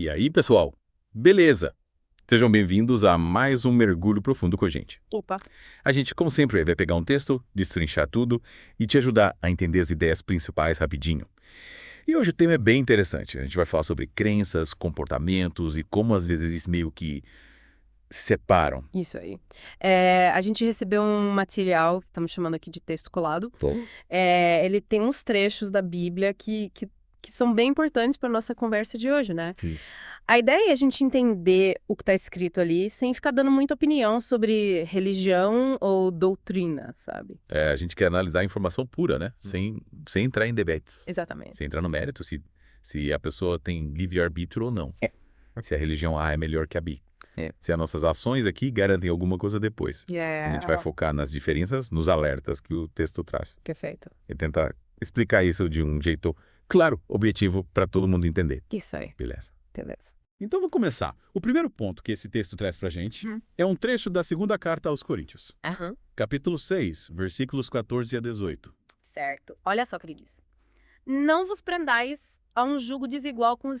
E aí, pessoal? Beleza! Sejam bem-vindos a mais um mergulho profundo com a gente. Opa! A gente, como sempre, vai pegar um texto, destrinchar tudo e te ajudar a entender as ideias principais rapidinho. E hoje o tema é bem interessante. A gente vai falar sobre crenças, comportamentos e como às vezes eles meio que se separam. Isso aí. A gente recebeu um material, que estamos chamando aqui de texto colado. Ele tem uns trechos da Bíblia que são bem importantes para a nossa conversa de hoje, né? Sim. A ideia é a gente entender o que está escrito ali sem ficar dando muita opinião sobre religião ou doutrina, sabe? A gente quer analisar a informação pura, né? Sem entrar em debates. Exatamente. Sem entrar no mérito se a pessoa tem livre-arbítrio ou não. Se a religião A é melhor que a B. Se as nossas ações aqui garantem alguma coisa depois. A gente vai focar nas diferenças, nos alertas que o texto traz. Perfeito. E tentar explicar isso de um jeito claro, objetivo, para todo mundo entender. Isso aí. Beleza. Então, vou começar. O primeiro ponto que esse texto traz pra gente é um trecho da segunda carta aos Coríntios. Capítulo 6, versículos 14 a 18. Certo. Olha só o que ele diz. Não vos prendais a um jugo desigual com os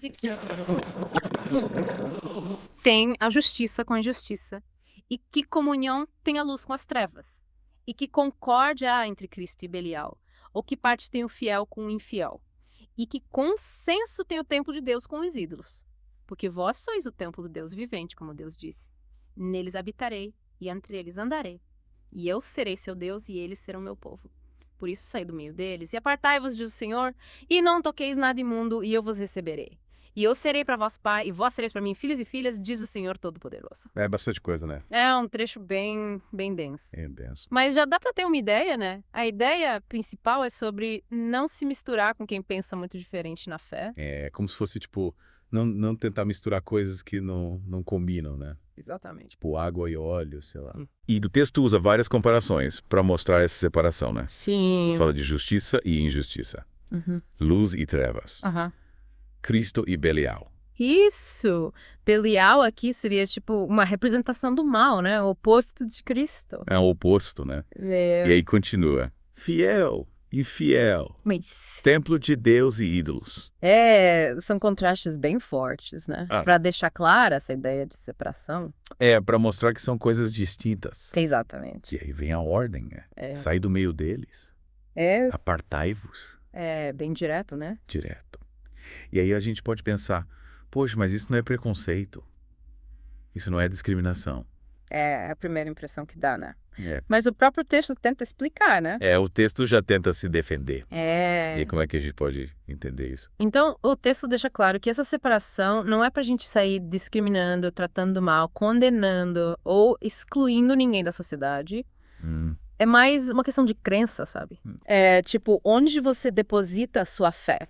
tem a justiça com a injustiça. E que comunhão tem a luz com as trevas? E que concórdia há entre Cristo e Belial? Ou que parte tem o fiel com o infiel? E que consenso tem o templo de Deus com os ídolos? Porque vós sois o templo do Deus vivente, como Deus disse. Neles habitarei, e entre eles andarei. E eu serei seu Deus, e eles serão meu povo. Por isso saí do meio deles, e apartai-vos, diz o Senhor, e não toqueis nada imundo, e eu vos receberei. E eu serei para vós pai, e vós sereis para mim filhos e filhas, diz o Senhor Todo-Poderoso. É bastante coisa, né? É um trecho bem denso. É denso. Mas já dá para ter uma ideia, né? A ideia principal é sobre não se misturar com quem pensa muito diferente na fé. É como se fosse, tipo, não tentar misturar coisas que não combinam, né? Exatamente. Tipo, água e óleo, sei lá. E do texto usa várias comparações para mostrar essa separação, né? Sim. Fala de justiça e injustiça. Luz e trevas. Cristo e Belial. Isso! Belial aqui seria tipo uma representação do mal, né? O oposto de Cristo. É o oposto, né? E aí continua. Fiel, infiel. Mas Templo de Deus e ídolos. são contrastes bem fortes, né? Ah. Para deixar clara essa ideia de separação. Para mostrar que são coisas distintas. Exatamente. E aí vem a ordem, né? Sai do meio deles. Apartai-vos. É bem direto, né? Direto. E aí a gente pode pensar, poxa, mas isso não é preconceito. Isso não é discriminação. É a primeira impressão que dá, né? Mas o próprio texto tenta explicar, né? O texto já tenta se defender. E É. aí, como é que a gente pode entender isso? Então, o texto deixa claro que essa separação não é pra gente sair discriminando, tratando mal, condenando ou excluindo ninguém da sociedade. É mais uma questão de crença, sabe? É tipo, onde você deposita a sua fé.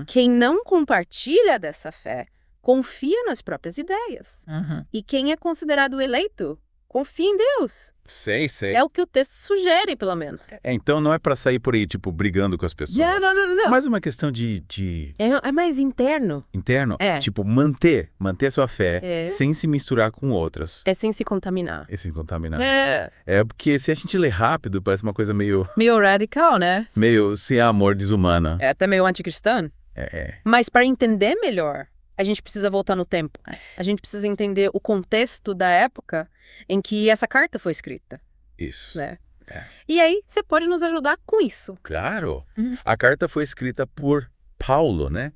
Quem não compartilha dessa fé, confia nas próprias ideias. E quem é considerado eleito, confia em Deus. Sei. É o que o texto sugere, pelo menos. Então não é pra sair por aí, tipo, brigando com as pessoas. Não. Mas uma questão de É mais interno. interno. É. Tipo, manter a sua fé sem se misturar com outras. É sem se contaminar. E sem contaminar. Porque se a gente lê rápido, parece uma coisa meio Radical, né? sem amor, desumana. É até meio anticristão. Mas para entender melhor, a gente precisa voltar no tempo. A gente precisa entender o contexto da época em que essa carta foi escrita. Isso. Né? E aí, você pode nos ajudar com isso. Claro. A carta foi escrita por Paulo, né?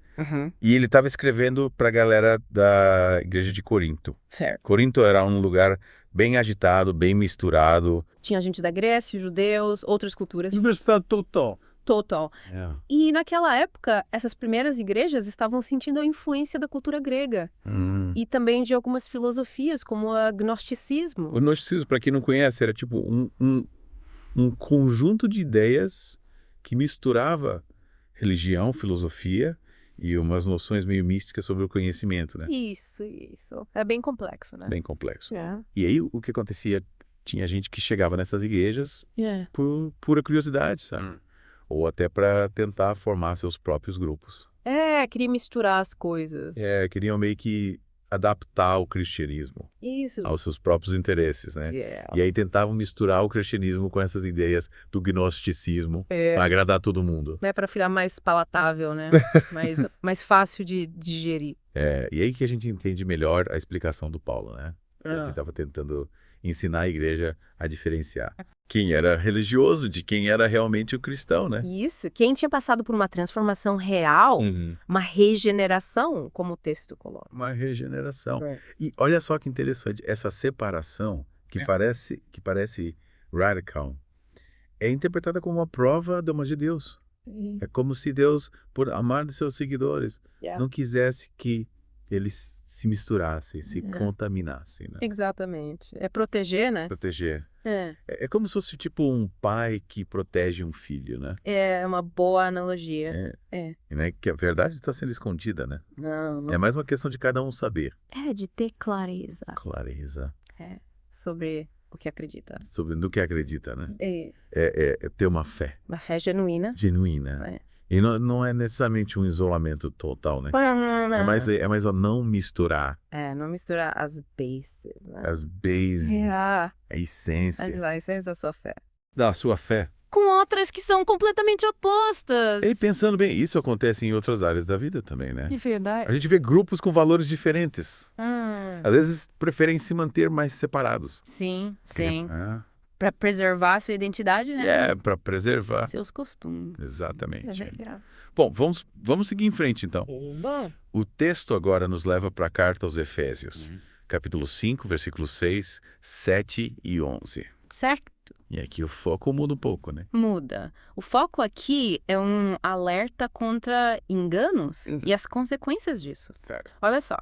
E ele estava escrevendo para a galera da igreja de Corinto. Certo. Corinto era um lugar bem agitado, bem misturado. Tinha gente da Grécia, judeus, outras culturas. Diversidade total. Total. E naquela época, essas primeiras igrejas estavam sentindo a influência da cultura grega. E também de algumas filosofias, como o gnosticismo. O gnosticismo, para quem não conhece, era tipo um conjunto de ideias que misturava religião, filosofia e umas noções meio místicas sobre o conhecimento, né? Isso. É bem complexo, né? Bem complexo. E aí o que acontecia? Tinha gente que chegava nessas igrejas por pura curiosidade, sabe? Ou até para tentar formar seus próprios grupos. Queria misturar as coisas. Queriam meio que adaptar o cristianismo Isso. aos seus próprios interesses, né? E aí tentavam misturar o cristianismo com essas ideias do gnosticismo para agradar todo mundo. Para ficar mais palatável, né? mais fácil de digerir. E aí que a gente entende melhor a explicação do Paulo, né? Ele estava tentando ensinar a igreja a diferenciar quem era religioso de quem era realmente o cristão, né? Isso, quem tinha passado por uma transformação real, uma regeneração, como o texto coloca. Uma regeneração. E olha só que interessante, essa separação que parece radical é interpretada como uma prova do amor de Deus. É como se Deus, por amar de seus seguidores, não quisesse que eles se misturassem, se contaminassem, né? Exatamente. É proteger, né? Proteger. É como se fosse tipo um pai que protege um filho, né? É uma boa analogia. Né? Que a verdade está sendo escondida, né? Não. É mais uma questão de cada um saber. De ter clareza. Clareza. Sobre o que acredita. Sobre no que acredita, né? É ter uma fé. Uma fé genuína. Genuína. E não é necessariamente um isolamento total, né? É mais não misturar. Não misturar as bases, né? As bases. A essência. A essência da sua fé. Da sua fé. Com outras que são completamente opostas. E pensando bem, isso acontece em outras áreas da vida também, né? De verdade. A gente vê grupos com valores diferentes. Às vezes preferem se manter mais separados. Sim. Para preservar a sua identidade, né? Para preservar. Seus costumes. Exatamente. Bom, vamos seguir em frente, então. O texto agora nos leva para a carta aos Efésios. Capítulo 5, versículos 6, 7 e 11. Certo. E aqui o foco muda um pouco, né? Muda. O foco aqui é um alerta contra enganos e as consequências disso. Certo. Olha só.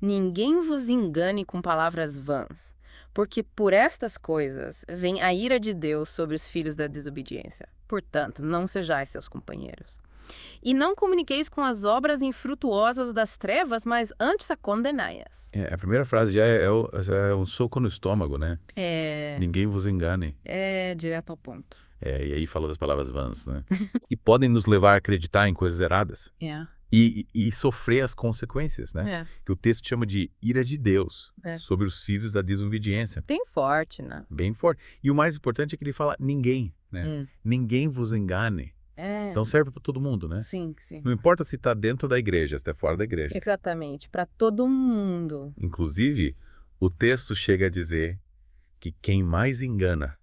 Ninguém vos engane com palavras vãs, porque por estas coisas vem a ira de Deus sobre os filhos da desobediência. Portanto, não sejais seus companheiros. E não comuniqueis com as obras infrutuosas das trevas, mas antes a condenai-as. A primeira frase já é um soco no estômago, né? Ninguém vos engane. Direto ao ponto. E aí fala das palavras vãs, né? E podem nos levar a acreditar em coisas erradas. E sofrer as consequências, né? Que o texto chama de ira de Deus sobre os filhos da desobediência. Bem forte, né? Bem forte. E o mais importante é que ele fala ninguém, né? Ninguém vos engane. Então serve para todo mundo, né? Sim. Não importa se está dentro da igreja, se está fora da igreja. Exatamente, para todo mundo. Inclusive, o texto chega a dizer que quem mais engana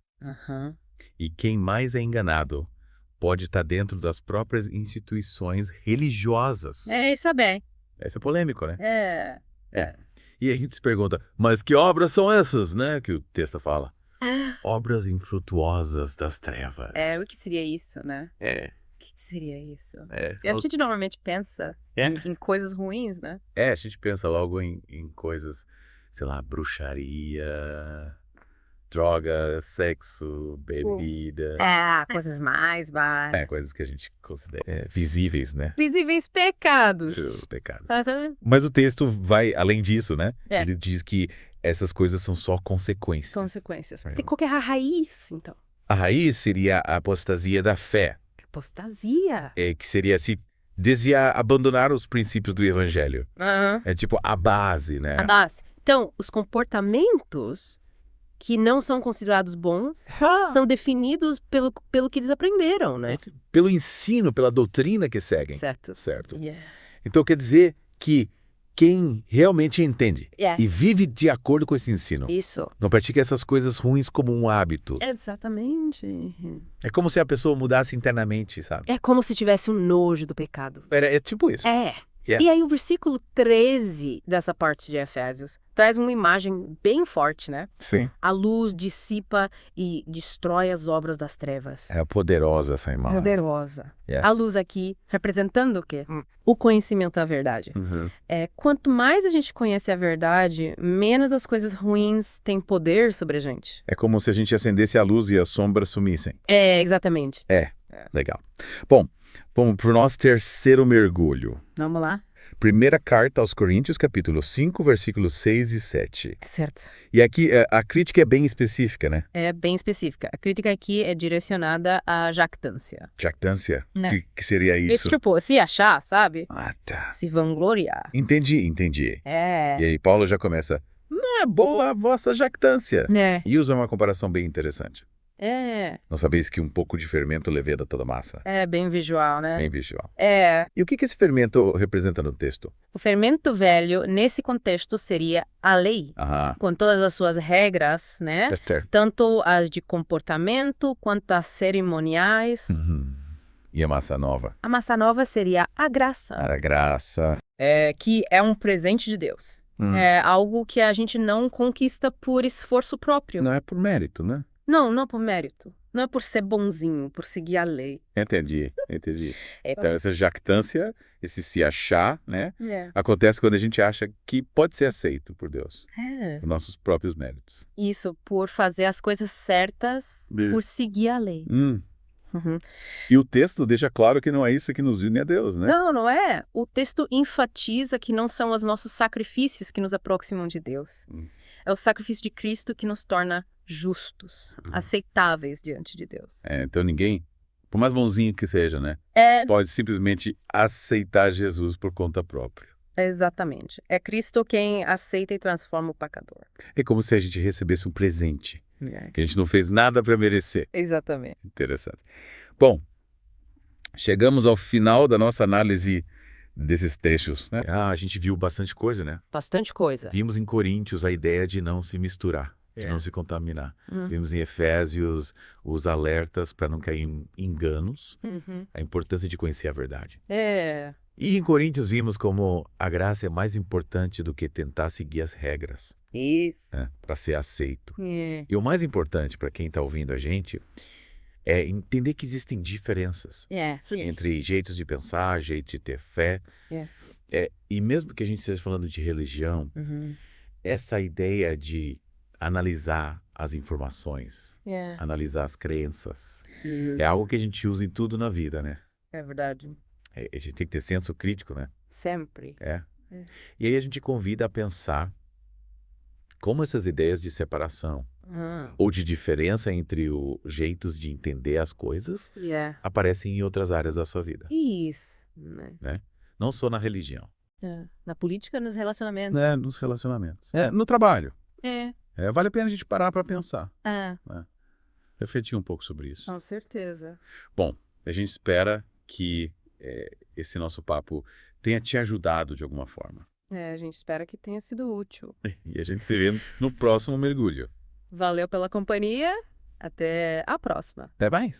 e quem mais é enganado pode estar dentro das próprias instituições religiosas. Isso é bem. Esse é polêmico, né? E a gente se pergunta, mas que obras são essas, né? Que o texto fala. Obras infrutuosas das trevas. O que seria isso, né? O que seria isso? E a gente normalmente pensa em coisas ruins, né? A gente pensa logo em coisas, sei lá, bruxaria, droga, sexo, bebida. Coisas mais baixas. Coisas que a gente considera visíveis, né? Visíveis pecados. Pecados. Mas o texto vai além disso, né? Ele diz que essas coisas são só consequências. Qual que é a raiz, então? A raiz seria a apostasia da fé. Apostasia? Que seria se desviar, abandonar os princípios do evangelho. É tipo a base, né? A base. Então, os comportamentos que não são considerados bons são definidos pelo que eles aprenderam, né? Pelo ensino, pela doutrina que seguem. Certo. Então quer dizer que quem realmente entende e vive de acordo com esse ensino não pratica essas coisas ruins como um hábito. Exatamente. É como se a pessoa mudasse internamente, sabe? É como se tivesse um nojo do pecado. É tipo isso. E aí o versículo 13 dessa parte de Efésios traz uma imagem bem forte, né? Sim. A luz dissipa e destrói as obras das trevas. É poderosa essa imagem. Poderosa. A luz aqui representando o quê? O conhecimento da verdade. Quanto mais a gente conhece a verdade, menos as coisas ruins têm poder sobre a gente. É como se a gente acendesse a luz e as sombras sumissem. Exatamente. Legal. Bom, vamos para o nosso terceiro mergulho. Vamos lá. Primeira carta aos Coríntios, capítulo 5, versículos 6 e 7. Certo. E aqui a crítica é bem específica, né? É bem específica. A crítica aqui é direcionada à jactância. Jactância? Que seria isso? Tipo, se achar, sabe? Tá. Se vangloriar. Entendi. E aí Paulo já começa, não é boa a vossa jactância. E usa uma comparação bem interessante. É. Não sabeis que um pouco de fermento leveda toda a massa? É bem visual, né? Bem visual. É. E o que esse fermento representa no texto? O fermento velho, nesse contexto, seria a lei, Aham. com todas as suas regras, né? Esther. Tanto as de comportamento quanto as cerimoniais. E a massa nova? A massa nova seria a graça. A graça. Que é um presente de Deus. É algo que a gente não conquista por esforço próprio. Não é por mérito, né? Não por mérito. Não é por ser bonzinho, por seguir a lei. Entendi. Então, essa jactância, esse se achar, né? É. Acontece quando a gente acha que pode ser aceito por Deus. Por nossos próprios méritos. Isso, por fazer as coisas certas, por seguir a lei. E o texto deixa claro que não é isso que nos une a Deus, né? Não é. O texto enfatiza que não são os nossos sacrifícios que nos aproximam de Deus. É o sacrifício de Cristo que nos torna justos, aceitáveis diante de Deus. Então ninguém, por mais bonzinho que seja, né? Pode simplesmente aceitar Jesus por conta própria. Exatamente. É Cristo quem aceita e transforma o pecador. É como se a gente recebesse um presente, que a gente não fez nada para merecer. Exatamente. Interessante. Bom, chegamos ao final da nossa análise desses trechos, né? A gente viu bastante coisa, né? Bastante coisa. Vimos em Coríntios a ideia de não se misturar, de não se contaminar. Vimos em Efésios os alertas para não cair em enganos, a importância de conhecer a verdade. E em Coríntios vimos como a graça é mais importante do que tentar seguir as regras. Isso. Para ser aceito. E o mais importante para quem está ouvindo a gente é entender que existem diferenças entre jeitos de pensar, jeitos de ter fé. E mesmo que a gente esteja falando de religião, essa ideia de analisar as informações, analisar as crenças, é algo que a gente usa em tudo na vida, né? É verdade. A gente tem que ter senso crítico, né? Sempre. E aí a gente convida a pensar como essas ideias de separação ou de diferença entre os jeitos de entender as coisas aparecem em outras áreas da sua vida. Isso. Né? Não só na religião. Na política, nos relacionamentos. Nos relacionamentos. No trabalho. Vale a pena a gente parar para pensar. Refletir um pouco sobre isso. Com certeza. Bom, a gente espera que esse nosso papo tenha te ajudado de alguma forma. A gente espera que tenha sido útil. E a gente se vê no próximo mergulho. Valeu pela companhia. Até a próxima. Até mais.